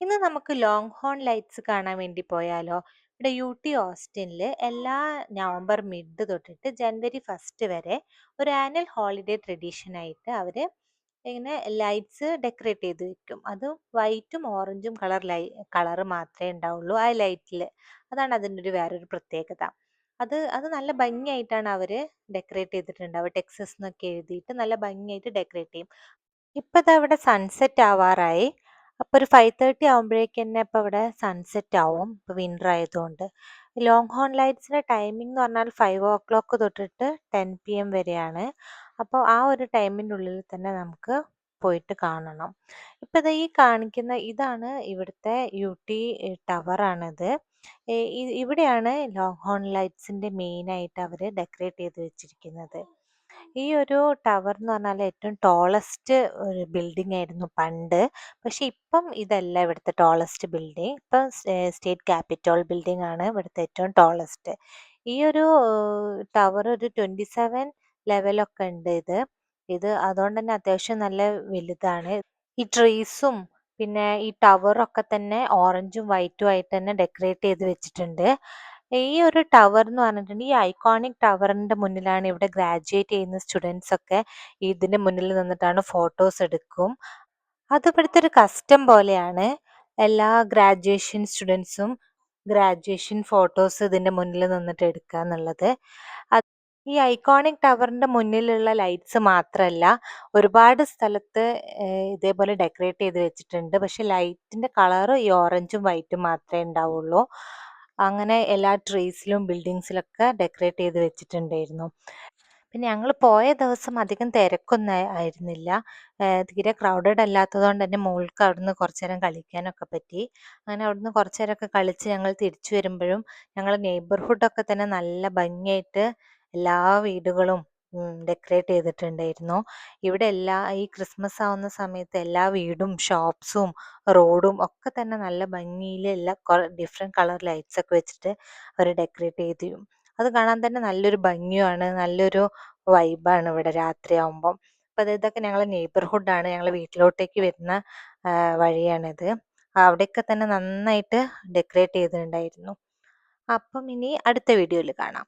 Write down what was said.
ഇന്ന് നമുക്ക് long horn lights കാണാൻ വേണ്ടി പോയാലോ? ഇവിടെ യൂടി ഓസ്റ്റിനിൽ എല്ലാ നവംബർ മിഡ് തൊട്ടിട്ട് ജനുവരി ഫസ്റ്റ് വരെ ഒരു ആനുവൽ ഹോളിഡേ ട്രഡീഷൻ ആയിട്ട് അവര് ഇങ്ങനെ ലൈറ്റ്സ് ഡെക്കറേറ്റ് ചെയ്ത് വെക്കും. അത് വൈറ്റും ഓറഞ്ചും കളർ മാത്രമേ ഉണ്ടാവുള്ളൂ ആ ലൈറ്റിൽ. അതാണ് അതിൻ്റെ വേറൊരു പ്രത്യേകത. അത് നല്ല ഭംഗിയായിട്ടാണ് അവര് ഡെക്കറേറ്റ് ചെയ്തിട്ടുണ്ടാവുക. ടെക്സസ് എന്നൊക്കെ എഴുതിയിട്ട് നല്ല ഭംഗിയായിട്ട് ഡെക്കറേറ്റ് ചെയ്യും. ഇപ്പൊ ദാ ഇവിടെ സൺസെറ്റ് ആവാറായി. അപ്പൊ ഒരു 5:30 ആവുമ്പോഴേക്ക് തന്നെ ഇപ്പൊ ഇവിടെ സൺസെറ്റ് ആവും. ഇപ്പൊ വിന്റർ ആയതുകൊണ്ട്. ലോങ് ഹോൺ ലൈറ്റ്സിന്റെ ടൈമിംഗ് എന്ന് പറഞ്ഞാൽ 5 o'clock തൊട്ടിട്ട് 10 PM വരെയാണ്. അപ്പോൾ ആ ഒരു ടൈമിൻ്റെ ഉള്ളിൽ തന്നെ നമുക്ക് പോയിട്ട് കാണണം. ഇപ്പൊ ദാ ഈ കാണിക്കുന്ന ഇതാണ് ഇവിടുത്തെ യൂട്ടി ടവർ ആണിത്. ഇവിടെയാണ് ലോങ് ഹോൺ ലൈറ്റ്സിന്റെ മെയിൻ ആയിട്ട് അവര് ഡെക്കറേറ്റ് ചെയ്ത് വെച്ചിരിക്കുന്നത്. ഈ ഒരു ടവർ എന്ന് പറഞ്ഞാൽ ഏറ്റവും ടോളസ്റ്റ് ഒരു ബിൽഡിംഗ് ആയിരുന്നു പണ്ട്. പക്ഷെ ഇപ്പം ഇതല്ല ഇവിടുത്തെ ടോളസ്റ്റ് ബിൽഡിംഗ്. ഇപ്പം സ്റ്റേറ്റ് ക്യാപിറ്റോൾ ബിൽഡിംഗ് ആണ് ഇവിടുത്തെ ഏറ്റവും ടോളസ്റ്റ്. ഈ ഒരു ടവർ ഒരു 27 ലെവലൊക്കെ ഉണ്ട് ഇത് അതുകൊണ്ട് തന്നെ അത്യാവശ്യം നല്ല വലുതാണ്. ഈ ട്രീസും പിന്നെ ഈ ടവറൊക്കെ തന്നെ ഓറഞ്ചും വൈറ്റും ആയിട്ട് തന്നെ ഡെക്കറേറ്റ് ചെയ്ത് വെച്ചിട്ടുണ്ട്. ഈ ഒരു ടവർ എന്ന് പറഞ്ഞിട്ടുണ്ടെങ്കിൽ ഈ ഐക്കോണിക് ടവറിന്റെ മുന്നിലാണ് ഇവിടെ ഗ്രാജുവേറ്റ് ചെയ്യുന്ന സ്റ്റുഡൻസ് ഒക്കെ ഇതിന്റെ മുന്നിൽ നിന്നിട്ടാണ് ഫോട്ടോസ് എടുക്കും. അത് ഇവിടുത്തെ ഒരു കസ്റ്റം പോലെയാണ്. എല്ലാ ഗ്രാജുവേഷൻ സ്റ്റുഡൻസും ഗ്രാജുവേഷൻ ഫോട്ടോസ് ഇതിന്റെ മുന്നിൽ നിന്നിട്ട് എടുക്കുക എന്നുള്ളത്. ഈ ഐക്കോണിക് ടവറിന്റെ മുന്നിലുള്ള ലൈറ്റ്സ് മാത്രമല്ല, ഒരുപാട് സ്ഥലത്ത് ഇതേപോലെ ഡെക്കറേറ്റ് ചെയ്ത് വെച്ചിട്ടുണ്ട്. പക്ഷെ ലൈറ്റിന്റെ കളർ ഈ ഓറഞ്ചും വൈറ്റും മാത്രമേ ഉണ്ടാവുള്ളൂ. അങ്ങനെ എല്ലാ ട്രീസിലും ബിൽഡിങ്സിലൊക്കെ ഡെക്കറേറ്റ് ചെയ്ത് വെച്ചിട്ടുണ്ടായിരുന്നു. പിന്നെ ഞങ്ങൾ പോയ ദിവസം അധികം തിരക്കൊന്നും ആയിരുന്നില്ല. തീരെ ക്രൗഡഡ് അല്ലാത്തത് കൊണ്ട് തന്നെ മോൾക്ക് അവിടുന്ന് കുറച്ചു നേരം കളിക്കാനൊക്കെ പറ്റി. അങ്ങനെ അവിടുന്ന് കുറച്ചു നേരമൊക്കെ കളിച്ച് ഞങ്ങൾ തിരിച്ചു വരുമ്പോഴും ഞങ്ങൾ നെയ്ബർഹുഡൊക്കെ തന്നെ നല്ല ഭംഗിയായിട്ട് എല്ലാ വീടുകളും ഡെക്കറേറ്റ് ചെയ്തിട്ടുണ്ടായിരുന്നു. ഇവിടെ ഈ ക്രിസ്മസ് ആവുന്ന സമയത്ത് എല്ലാ വീടും ഷോപ്സും റോഡും ഒക്കെ തന്നെ നല്ല ഭംഗിയിൽ എല്ലാ ഡിഫറെൻറ്റ് കളർ ലൈറ്റ്സ് ഒക്കെ വെച്ചിട്ട് അവർ ഡെക്കറേറ്റ് ചെയ്തു. അത് കാണാൻ തന്നെ നല്ലൊരു ഭംഗിയുമാണ്, നല്ലൊരു വൈബാണ് ഇവിടെ രാത്രിയാവുമ്പം. അപ്പം ഇതൊക്കെ ഞങ്ങളെ നെയ്ബർഹുഡാണ്, ഞങ്ങൾ വീട്ടിലോട്ടേക്ക് വരുന്ന വഴിയാണിത്. അവിടെയൊക്കെ തന്നെ നന്നായിട്ട് ഡെക്കറേറ്റ് ചെയ്തിട്ടുണ്ടായിരുന്നു. അപ്പം ഇനി അടുത്ത വീഡിയോയിൽ കാണാം.